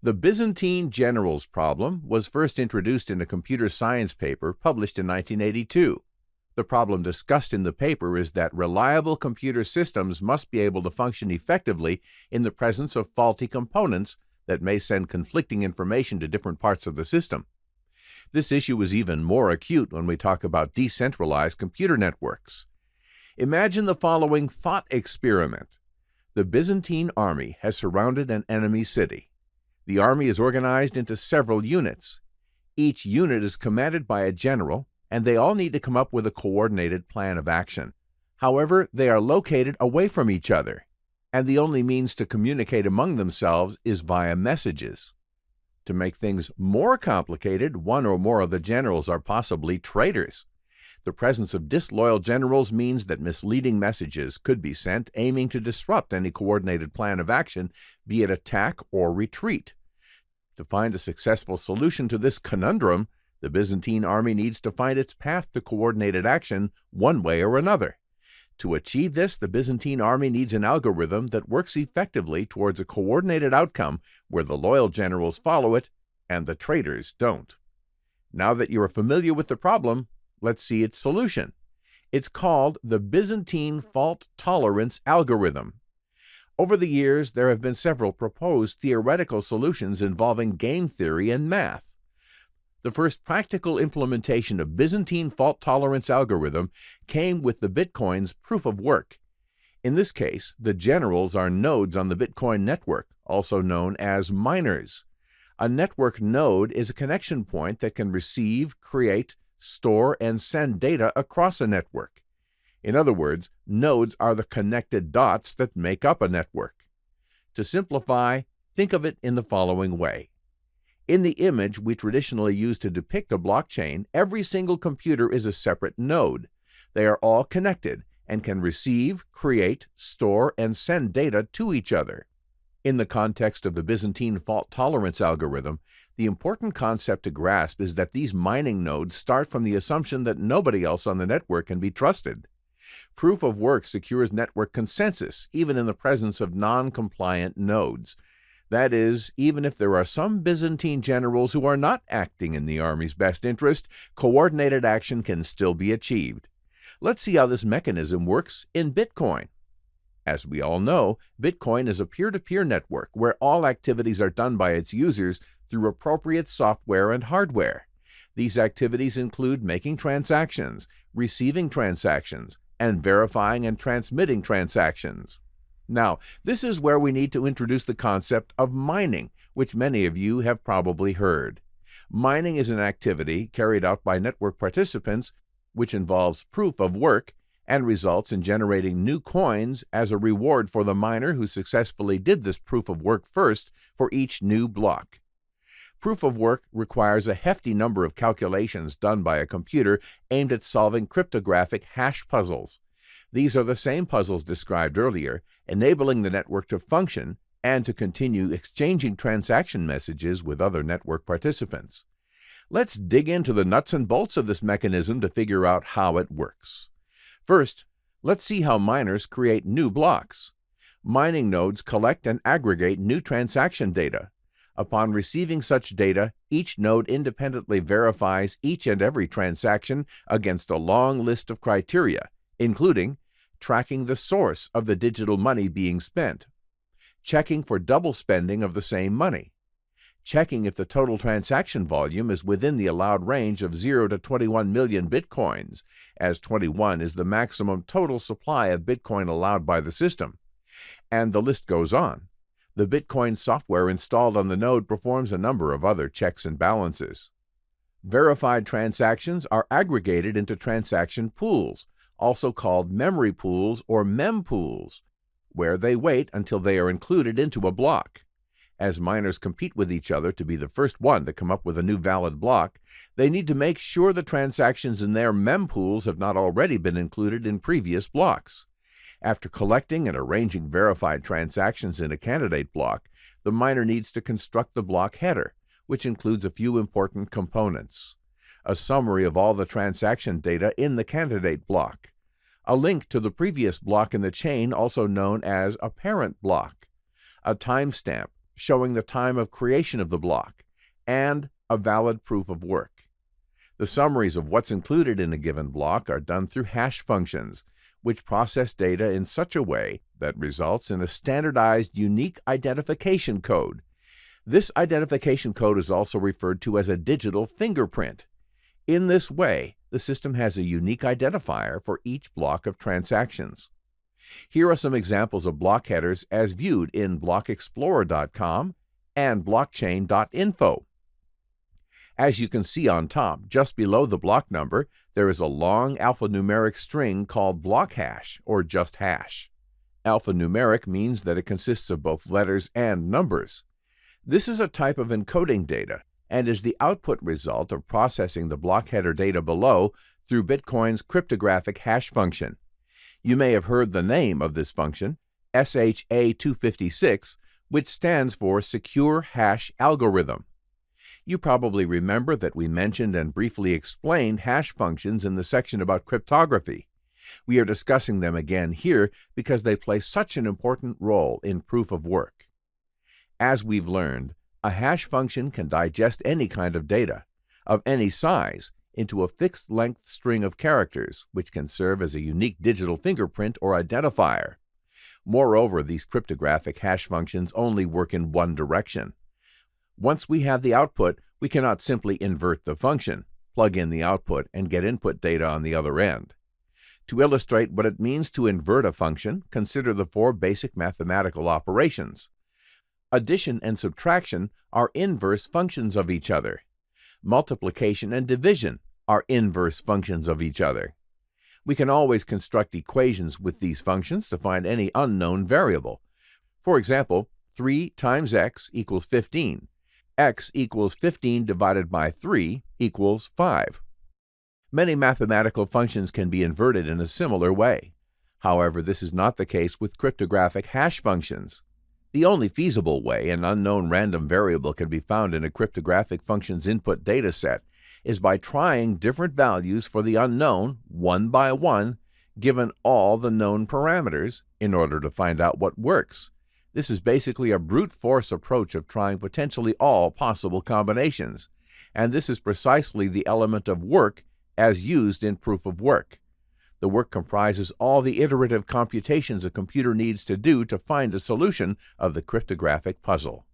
The Byzantine generals problem was first introduced in a computer science paper published in 1982. The problem discussed in the paper is that reliable computer systems must be able to function effectively in the presence of faulty components that may send conflicting information to different parts of the system. This issue is even more acute when we talk about decentralized computer networks. Imagine the following thought experiment. The Byzantine army has surrounded an enemy city. The army is organized into several units. Each unit is commanded by a general, and they all need to come up with a coordinated plan of action. However, they are located away from each other, and the only means to communicate among themselves is via messages. To make things more complicated, one or more of the generals are possibly traitors. The presence of disloyal generals means that misleading messages could be sent aiming to disrupt any coordinated plan of action, be it attack or retreat. To find a successful solution to this conundrum, the Byzantine army needs to find its path to coordinated action one way or another. To achieve this, the Byzantine army needs an algorithm that works effectively towards a coordinated outcome where the loyal generals follow it and the traitors don't. Now that you are familiar with the problem, let's see its solution. It's called the Byzantine fault tolerance algorithm. Over the years, there have been several proposed theoretical solutions involving game theory and math. The first practical implementation of Byzantine fault tolerance algorithm came with the Bitcoin's proof of work. In this case, the generals are nodes on the Bitcoin network, also known as miners. A network node is a connection point that can receive, create, store, and send data across a network. In other words, nodes are the connected dots that make up a network. To simplify, think of it in the following way. In the image we traditionally use to depict a blockchain, every single computer is a separate node. They are all connected and can receive, create, store, and send data to each other. In the context of the Byzantine fault tolerance algorithm, the important concept to grasp is that these mining nodes start from the assumption that nobody else on the network can be trusted. Proof of work secures network consensus, even in the presence of non-compliant nodes. That is, even if there are some Byzantine generals who are not acting in the army's best interest, coordinated action can still be achieved. Let's see how this mechanism works in Bitcoin. As we all know, Bitcoin is a peer-to-peer network where all activities are done by its users through appropriate software and hardware. These activities include making transactions, receiving transactions, and verifying and transmitting transactions. Now, this is where we need to introduce the concept of mining, which many of you have probably heard. Mining is an activity carried out by network participants which involves proof of work and results in generating new coins as a reward for the miner who successfully did this proof of work first for each new block. Proof of work requires a hefty number of calculations done by a computer aimed at solving cryptographic hash puzzles. These are the same puzzles described earlier, enabling the network to function and to continue exchanging transaction messages with other network participants. Let's dig into the nuts and bolts of this mechanism to figure out how it works. First, let's see how miners create new blocks. Mining nodes collect and aggregate new transaction data. Upon receiving such data, each node independently verifies each and every transaction against a long list of criteria, including tracking the source of the digital money being spent, checking for double spending of the same money, checking if the total transaction volume is within the allowed range of 0 to 21 million bitcoins, as 21 is the maximum total supply of Bitcoin allowed by the system. And the list goes on. The Bitcoin software installed on the node performs a number of other checks and balances. Verified transactions are aggregated into transaction pools, also called memory pools or mempools, where they wait until they are included into a block. As miners compete with each other to be the first one to come up with a new valid block, they need to make sure the transactions in their mempools have not already been included in previous blocks. After collecting and arranging verified transactions in a candidate block, the miner needs to construct the block header, which includes a few important components: a summary of all the transaction data in the candidate block, a link to the previous block in the chain, also known as a parent block, a timestamp showing the time of creation of the block, and a valid proof of work. The summaries of what's included in a given block are done through hash functions, which process data in such a way that results in a standardized unique identification code. This identification code is also referred to as a digital fingerprint. In this way, the system has a unique identifier for each block of transactions. Here are some examples of block headers as viewed in blockexplorer.com and blockchain.info. As you can see on top, just below the block number, there is a long alphanumeric string called block hash, or just hash. Alphanumeric means that it consists of both letters and numbers. This is a type of encoding data and is the output result of processing the block header data below through Bitcoin's cryptographic hash function. You may have heard the name of this function, SHA-256, which stands for Secure Hash Algorithm. You probably remember that we mentioned and briefly explained hash functions in the section about cryptography. We are discussing them again here because they play such an important role in proof of work. As we've learned, a hash function can digest any kind of data, of any size, into a fixed-length string of characters, which can serve as a unique digital fingerprint or identifier. Moreover, these cryptographic hash functions only work in one direction. Once we have the output, we cannot simply invert the function, plug in the output, and get input data on the other end. To illustrate what it means to invert a function, consider the four basic mathematical operations. Addition and subtraction are inverse functions of each other. Multiplication and division are inverse functions of each other. We can always construct equations with these functions to find any unknown variable. For example, 3 times x equals 15. X equals 15 divided by 3 equals 5. Many mathematical functions can be inverted in a similar way. However, this is not the case with cryptographic hash functions. The only feasible way an unknown random variable can be found in a cryptographic function's input data set is by trying different values for the unknown one by one, given all the known parameters, in order to find out what works. This is basically a brute force approach of trying potentially all possible combinations, and this is precisely the element of work as used in proof of work. The work comprises all the iterative computations a computer needs to do to find a solution of the cryptographic puzzle.